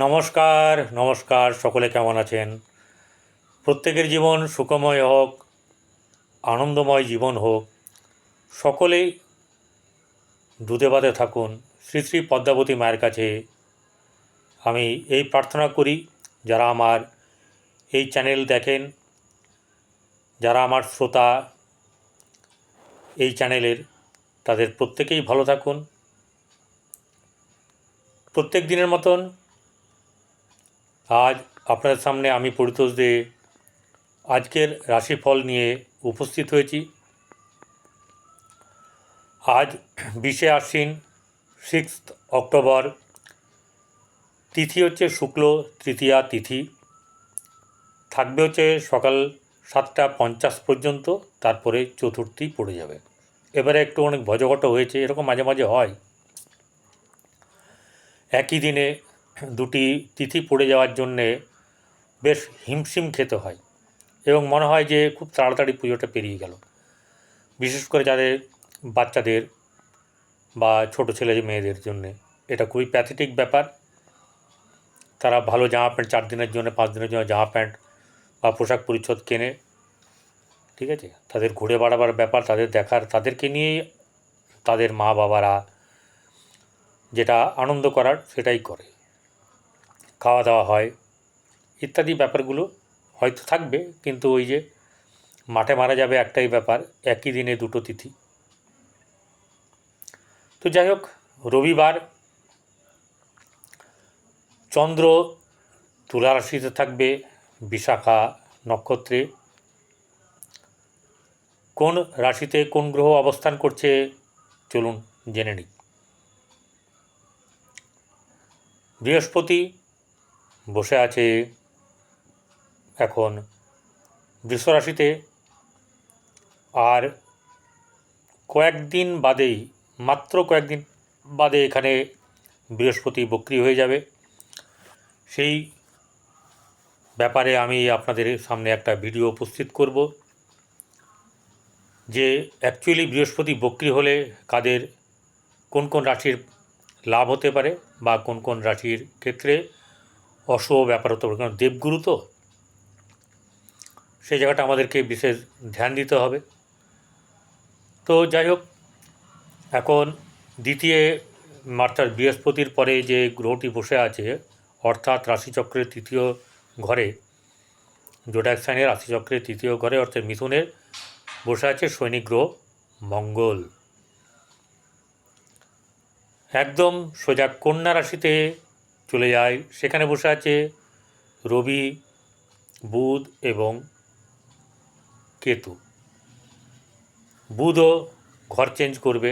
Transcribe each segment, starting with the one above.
নমস্কার নমস্কার, সকলে কেমন আছেন? প্রত্যেকের জীবন সুখময় হোক, আনন্দময় জীবন হোক, সকলেই দুধে ভাতে থাকুন। শ্রী শ্রী পদ্মাবতী মায়ের কাছে আমি এই প্রার্থনা করি। যারা আমার এই চ্যানেল দেখেন, যারা আমার শ্রোতা এই চ্যানেলের, তাদের প্রত্যেকেই ভালো থাকুন। প্রত্যেক দিনের মতন আজ আপনাদের সামনে আমি পরিতোষ দে আজকের রাশিফল নিয়ে উপস্থিত হয়েছি। আজ 20শে আশ্বিন, 6 অক্টোবর। তিথি হচ্ছে শুক্ল তৃতীয়া তিথি। থাকবে হচ্ছে সকাল 7টা 50 পর্যন্ত, তারপরে চতুর্থী পড়ে যাবে। এবারে একটু অনেক ভজঘট হয়েছে, এরকম মাঝে মাঝে হয়। একই দিনে দুটি তিথি পড়ে যাওয়ার জন্যে বেশ হিমশিম খেতে হয় এবং মনে হয় যে খুব তাড়াতাড়ি পুজোটা পেরিয়ে গেল। বিশেষ করে যাদের বাচ্চাদের বা ছোটো ছেলে মেয়েদের জন্যে এটা খুবই প্যাথেটিক ব্যাপার। তারা ভালো জামা প্যান্ট 4 দিনের জন্য 5 দিনের জন্য জামা প্যান্ট বা পোশাক পরিচ্ছদ কেনে, ঠিক আছে, তাদের ঘুরে বেড়াবার ব্যাপার, তাদের দেখার, তাদেরকে নিয়েই তাদের মা বাবারা যেটা আনন্দ করার সেটাই করে। খাওয়া দাওয়া হয় ইত্যাদি ব্যাপারগুলো হয়তো থাকবে, কিন্তু ওই যে মাঠে মারা যাবে একটাই ব্যাপার, একই দিনে দুটো তিথি। তো যাই হোক, রবিবার চন্দ্র তুলা রাশিতে থাকবে, বিশাখা নক্ষত্রে। কোন রাশিতে কোন গ্রহ অবস্থান করছে চলুন জেনে নিই। বৃহস্পতি বসে আছে এখন বৃষ রাশিতে, আর কয়েকদিন বাদেই, মাত্র কয়েকদিন বাদে এখানে বৃহস্পতি বক্রী হয়ে যাবে। সেই ব্যাপারে আমি আপনাদের সামনে একটা ভিডিও উপস্থিত করব যে অ্যাকচুয়ালি বৃহস্পতি বক্রী হলে কাদের কোন কোন রাশির লাভ হতে পারে বা কোন কোন রাশির ক্ষেত্রে অশুভ ব্যাপার হতে পারে। কারণ দেবগুরু তো, সেই জায়গাটা আমাদেরকে বিশেষ ধ্যান দিতে হবে। তো যাই হোক, এখন দ্বিতীয় অর্থাৎ বৃহস্পতির পরে যে গ্রহটি বসে আছে, অর্থাৎ রাশিচক্রের তৃতীয় ঘরে, জোডাক সাইনের রাশিচক্রের তৃতীয় ঘরে অর্থাৎ মিথুনের বসে আছে সৈনিক গ্রহ মঙ্গল। একদম সোজা কন্যা রাশিতে চলে যায়, সেখানে বসে আছে রবি, বুধ এবং কেতু। বুধও ঘর চেঞ্জ করবে।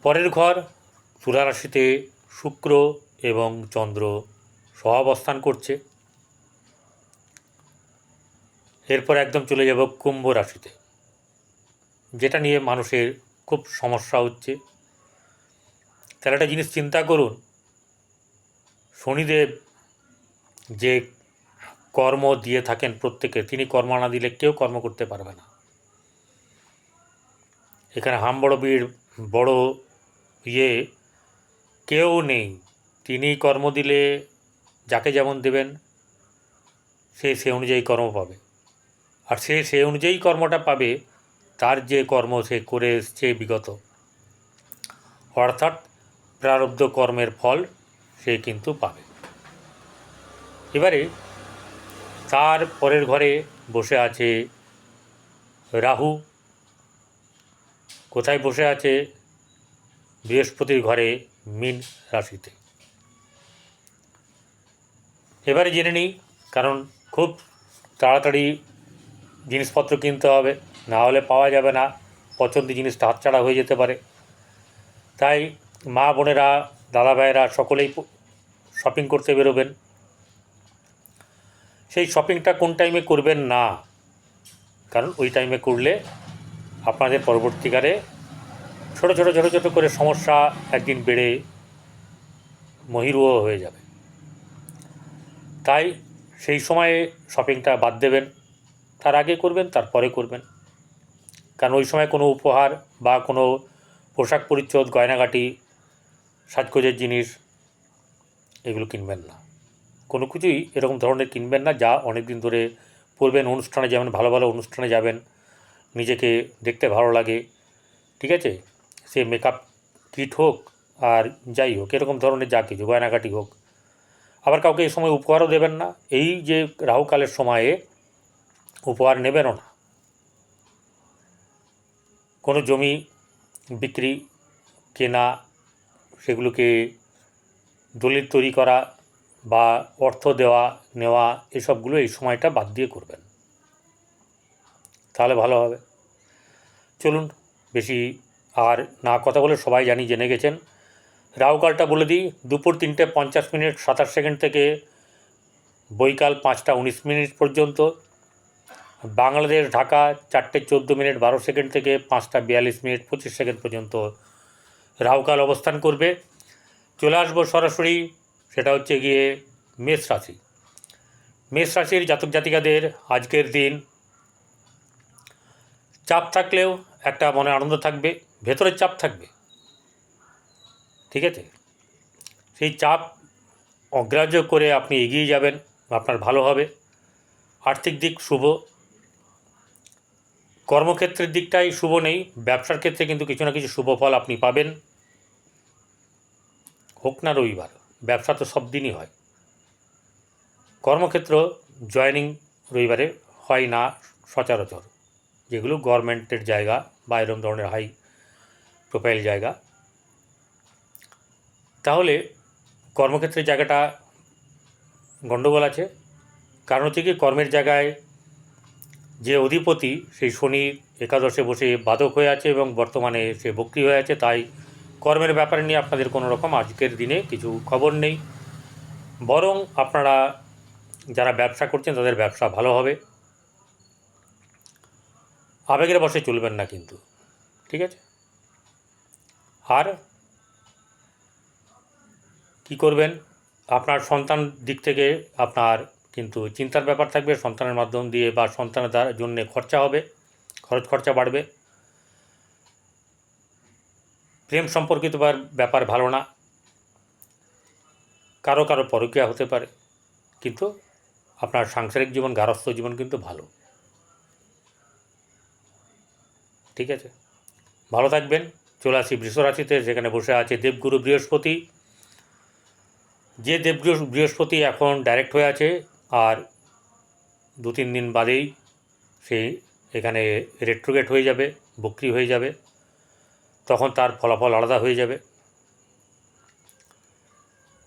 পরের ঘর তুলা রাশিতে শুক্র এবং চন্দ্র সহাবস্থান করছে। এরপর একদম চলে যাব কুম্ভ রাশিতে, যেটা নিয়ে মানুষের খুব সমস্যা হচ্ছে। তাহলে একটা জিনিস চিন্তা করুন, শনিদেব যে কর্ম দিয়ে থাকেন প্রত্যেকে, তিনি কর্ম না দিলে কেউ কর্ম করতে পারবে না। এখানে হাম বড় বীর বড় কেউ নেই। তিনি কর্ম দিলে যাকে যেমন দেবেন সে সে অনুযায়ী কর্ম পাবে, আর সে সে অনুযায়ী কর্মটা পাবে তার যে কর্ম সে করে এসছে বিগত, অর্থাৎ প্রারব্ধ কর্মের ফল সে কিন্তু পাবে। এবারে তার পরের ঘরে বসে আছে রাহু। কোথায় বসে আছে? বৃহস্পতির ঘরে মীন রাশিতে। এবারে জেনে নিই, কারণ খুব তাড়াতাড়ি জিনিসপত্র কিনতে হবে, না হলে পাওয়া যাবে না, পছন্দের জিনিসটা হাতছাড়া হয়ে যেতে পারে। তাই মা বোনেরা, দাদা ভাইয়েরা সকলেই শপিং করতে বেরোবেন। সেই শপিংটা কোন টাইমে করবেন না, কারণ ওই টাইমে করলে আপনাদের পরবর্তীকালে ছোটো ছোটো ছোটো ছোটো করে সমস্যা একদিন বেড়ে মহিরুহ হয়ে যাবে। তাই সেই সময়ে শপিংটা বাদ দেবেন, তার আগে করবেন, তারপরে করবেন। কারণ ওই সময় কোনো উপহার বা কোনো পোশাক পরিচ্ছদ, গয়নাগাটি, সাজগোজের জিনিস এগুলো কিনবেন না, কোনো কিছুই এরকম ধরনের কিনবেন না যা অনেক দিন ধরে পরবেন। অনুষ্ঠানে যাবেন, ভালো ভালো অনুষ্ঠানে যাবেন, নিজেকে দেখতে ভালো লাগে, ঠিক আছে, সে মেকআপ কিট হোক আর যাই হোক, এরকম ধরনের যা কিছু গয়নাঘাটি হোক। আবার কাউকে এই সময় উপহারও দেবেন না, এই যে রাহুকালের সময়ে উপহার নেবেনও না। কোনো জমি বিক্রি, কেনা, সেগুলোকে দলিল তৈরি করা বা অর্থ দেওয়া নেওয়া, এসবগুলো এই সময়টা বাদ দিয়ে করবেন, তাহলে ভালো হবে। চলুন বেশি আর না কথা বলে, সবাই জানি জেনে গেছেন। রাহুকালটা বলে দিই, দুপুর 3:50 27 থেকে বৈকাল 5:19 পর্যন্ত। বাংলাদেশ ঢাকা 4:14 থেকে 5:42 পর্যন্ত রাহুকাল অবস্থান করবে। চলে আসবো সরাসরি, সেটা হচ্ছে গিয়ে মেষ রাশি। মেষ রাশির জাতক জাতিকাদের আজকের দিন চাপ থাকলেও একটা মনে আনন্দ থাকবে, ভেতরের চাপ থাকবে, ঠিক আছে, সেই চাপ অগ্রাহ্য করে আপনি এগিয়ে যাবেন, আপনার ভালো হবে। আর্থিক দিক শুভ, কর্মক্ষেত্রের দিকটাই শুভ নেই, ব্যবসার ক্ষেত্রে কিন্তু কিছু না কিছু শুভ ফল আপনি পাবেন, হোক না রবিবার, ব্যবসা তো সব দিনই হয়। কর্মক্ষেত্র জয়েনিং রবিবারে হয় না সচরাচর, যেগুলো গভর্নমেন্টের জায়গা বা এরকম ধরনের হাই প্রোফাইল জায়গা। তাহলে কর্মক্ষেত্রের জায়গাটা গণ্ডগোল আছে, কারণ হচ্ছে কি কর্মের জায়গায় যে অধিপতি সেই শনি একাদশে বসে বাধক হয়ে আছে এবং বর্তমানে সে বক্রী হয়ে আছে, তাই কর্মের ব্যাপারে নিয়ে আপনাদের কোনো রকম আজকের দিনে কিছু খবর নেই। বরং আপনারা যারা ব্যবসা করছেন তাদের ব্যবসা ভালো হবে। আবেগের বশে চলবেন না কিন্তু, ঠিক আছে। আর কি করবেন, আপনার সন্তান দিক থেকে আপনার কিন্তু চিন্তার ব্যাপার থাকবে, সন্তানের মাধ্যম দিয়ে বা সন্তানের দ্বারা জন্যে খরচা হবে, খরচা বাড়বে। প্রেম সম্পর্কিত ব্যাপার ভালো না, কারো পরকীয়া হতে পারে, কিন্তু আপনার সাংসারিক জীবন, গার্হস্থ্য জীবন কিন্তু ভালো, ঠিক আছে। ভালো থাকবেন। চলে আসি বৃষ রাশিতে, যেখানে বসে আছে দেবগুরু বৃহস্পতি। যে দেবগুরু বৃহস্পতি এখন ডাইরেক্ট হয়ে আছে, আর 2-3 দিন বাদেই সে এখানে রেট্রোগেট হয়ে যাবে, বক্রী হয়ে যাবে, তখন তার ফলাফল আলাদা হয়ে যাবে,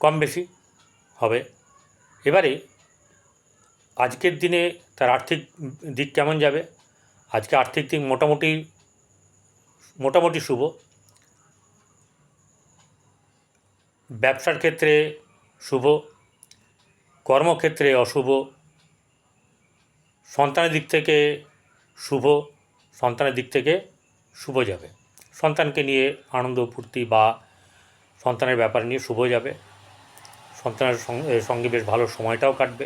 কম বেশি হবে। এবারে আজকের দিনে তার আর্থিক দিক কেমন যাবে, আজকে আর্থিক দিক মোটামুটি শুভ। ব্যবসার ক্ষেত্রে শুভ, কর্মক্ষেত্রে অশুভ, সন্তানের দিক থেকে শুভ, সন্তানের দিক থেকে শুভ যাবে, সন্তানকে নিয়ে আনন্দ ফুর্তি বা সন্তানের ব্যাপার নিয়ে শুভ যাবে, সন্তানের সঙ্গে বেশ ভালো সময়টাও কাটবে।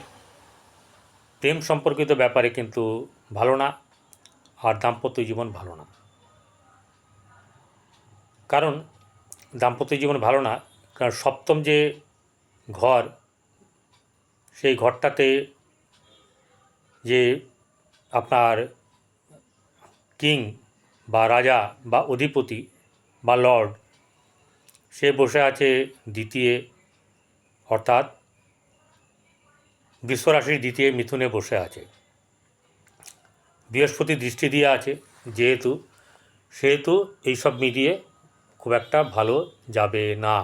প্রেম সম্পর্কিত ব্যাপারে কিন্তু ভালো না, আর দাম্পত্য জীবন ভালো না। কারণ দাম্পত্য জীবন ভালো না, কারণ সপ্তম যে ঘর, সেই ঘরটাতে যে আপনার কিং বা রাজা বা অধিপতি বা লর্ড, সে বসে আছে দ্বিতীয়, অর্থাৎ বৃষরাশির দ্বিতীয় মিথুনে বসে আছে, বৃহস্পতি দৃষ্টি দিয়ে আছে সেহেতু এইসব মিলিয়ে খুব একটা ভালো যাবে না।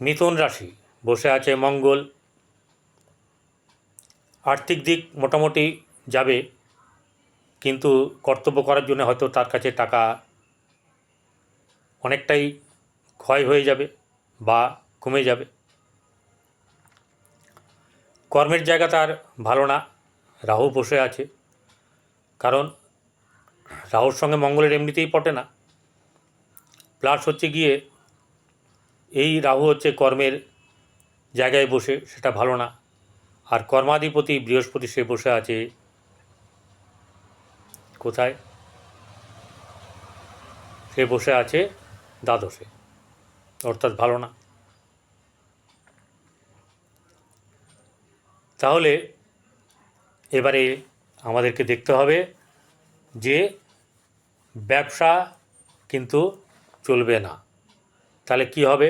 মিথুন রাশি বসে আছে মঙ্গল, আর্থিক দিক মোটামুটি যাবে, কিন্তু কর্তব্য করার জন্য হয়তো তার কাছে টাকা অনেকটাই ক্ষয় হয়ে যাবে বা কমে যাবে। কর্মের জায়গা তার ভালো না, রাহু বসে আছে, কারণ রাহুর সঙ্গে মঙ্গলের এমনিতেই পটে না, প্লাস হচ্ছে গিয়ে এই রাহু হচ্ছে কর্মের জায়গায় বসে, সেটা ভালো না। আর কর্মাধিপতি বৃহস্পতি সে বসে আছে কোথায়, সে বসে আছে দ্বাদশে, অর্থাৎ ভালো না। তাহলে এবারে আমাদেরকে দেখতে হবে যে ব্যবসা কিন্তু চলবে না। তাহলে কি হবে?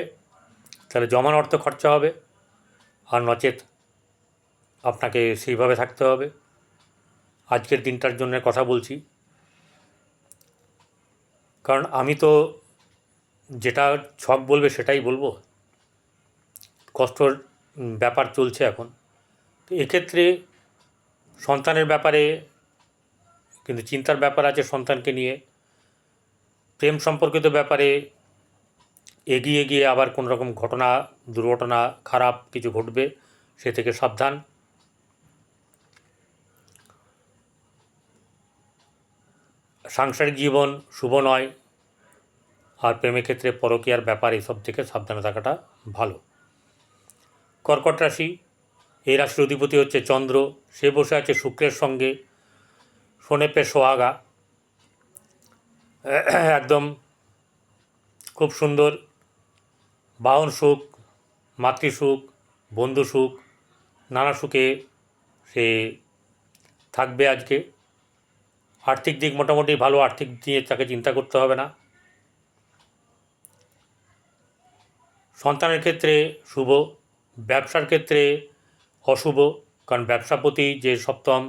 তাহলে জমানো অর্থ খরচা হবে, আর নচেত আপনাকে সেইভাবে থাকতে হবে। আজকের দিনটার জন্য কথা বলছি, কারণ আমি তো যেটা ছক বলবে সেটাই বলবো। কষ্টর ব্যাপার চলছে এখন, তো এক্ষেত্রে সন্তানের ব্যাপারে কিন্তু চিন্তার ব্যাপার আছে। সন্তানকে নিয়ে প্রেম সম্পর্কিত ব্যাপারে এগিয়ে গিয়ে আবার কোনো রকম ঘটনা, দুর্ঘটনা, খারাপ কিছু ঘটবে, সে থেকে সাবধান। সাংসারিক জীবন শুভ নয়, আর প্রেমের ক্ষেত্রে পরকীয়ার ব্যাপার, এসব থেকে সাবধানে থাকাটা ভালো। কর্কট রাশি, এই রাশির অধিপতি হচ্ছে চন্দ্র, সে বসে আছে শুক্রের সঙ্গে, সোনেপে সোহাগা, একদম খুব সুন্দর। বাহন সুখ, মাতৃসুখ, বন্ধু সুখ, নানা সুখে সে থাকবে আজকে। আর্থিক দিক মোটামুটি ভালো, আর্থিক নিয়ে তাকে চিন্তা করতে হবে না। সন্তানের ক্ষেত্রে শুভ, ব্যবসার ক্ষেত্রে অশুভ, কারণ ব্যবসাপতি যে সপ্তম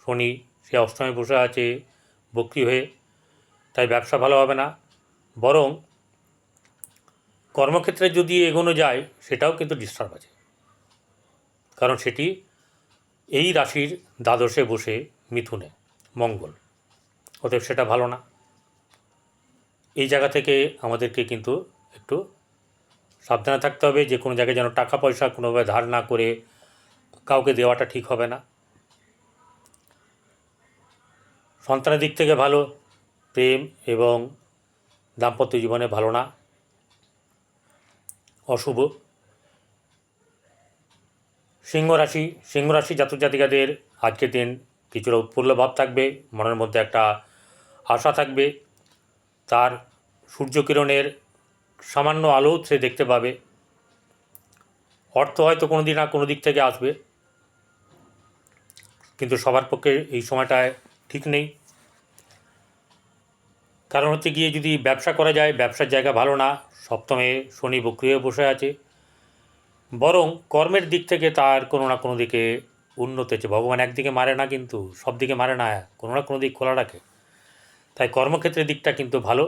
শনি, সে অষ্টমে বসে আছে বক্রী হয়ে, তাই ব্যবসা ভালো হবে না। বরং কর্মক্ষেত্রে যদি এগোনো যায় সেটাও কিন্তু ডিস্টার্ব আছে, কারণ সেটি এই রাশির দ্বাদশে বসে মিথুনে মঙ্গল, অতএব সেটা ভালো না। এই জায়গা থেকে আমাদেরকে কিন্তু একটু সাবধানে থাকতে হবে, যে কোনো জায়গায় যেন টাকা পয়সা কোনোভাবে ধার না করে কাউকে দেওয়াটা ঠিক হবে না। সন্তানের দিক থেকে ভালো, প্রেম এবং দাম্পত্য জীবনে ভালো না, অশুভ। সিংহ রাশি জাতক জাতিকাদের আজকের দিন কিছুটা উৎফুল্ল ভাব থাকবে, মনের মধ্যে একটা আশা থাকবে, তার সূর্যকিরণের সামান্য আলো সে দেখতে পাবে। অর্থ হয়তো কোনো দিন না কোনো দিক থেকে আসবে, কিন্তু সবার পক্ষে এই সময়টায় ঠিক নেই। কারণ হচ্ছে গিয়ে যদি ব্যবসা করা যায়, ব্যবসার জায়গা ভালো না, সপ্তমে শনি বক্রী হয়ে বসে আছে। বরং কর্মের দিক থেকে তার কোনো না কোনো দিকে উন্নতি হচ্ছে। ভগবান একদিকে মারে না, কিন্তু সব দিকে মারে না, কোনো না কোনো দিক খোলা রাখে। তাই কর্মক্ষেত্রের দিকটা কিন্তু ভালো,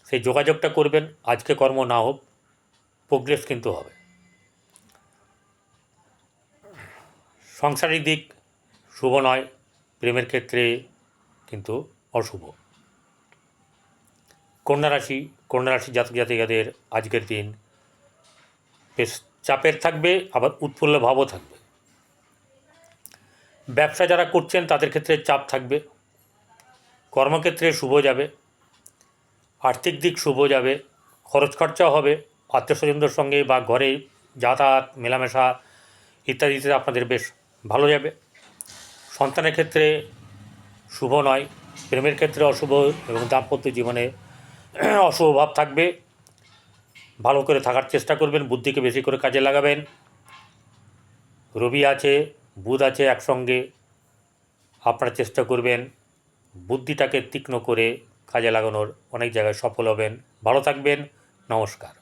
সেই যোগাযোগটা করবেন। আজকে কর্ম না হোক, প্রোগ্রেস কিন্তু হবে। সাংসারিক দিক শুভ নয়, প্রেমের ক্ষেত্রে কিন্তু অশুভ। কন্যা রাশি জাতক জাতিকাদের আজকের দিন বেশ চাপের থাকবে, আবার উৎফুল্ল ভাবও থাকবে। ব্যবসা যারা করছেন তাদের ক্ষেত্রে চাপ থাকবে, কর্মক্ষেত্রে শুভ যাবে, আর্থিক দিক শুভ যাবে, খরচ খরচাও হবে আত্মীয় স্বজনদের সঙ্গে বা ঘরে যাতায়াত মেলামেশা ইত্যাদিতে আপনাদের বেশ ভালো যাবে। সন্তানের ক্ষেত্রে শুভ নয়, প্রেমের ক্ষেত্রে অশুভ, এবং দাম্পত্য জীবনে অশুভ ভাব থাকবে। ভালো করে থাকার চেষ্টা করবেন, বুদ্ধিকে বেশি করে কাজে লাগাবেন। রবি আছে, বুধ আছে একসঙ্গে, আপনারা চেষ্টা করবেন বুদ্ধিটাকে তীক্ষ্ণ করে কাজে লাগানোর, অনেক জায়গায় সফল হবেন। ভালো থাকবেন, নমস্কার।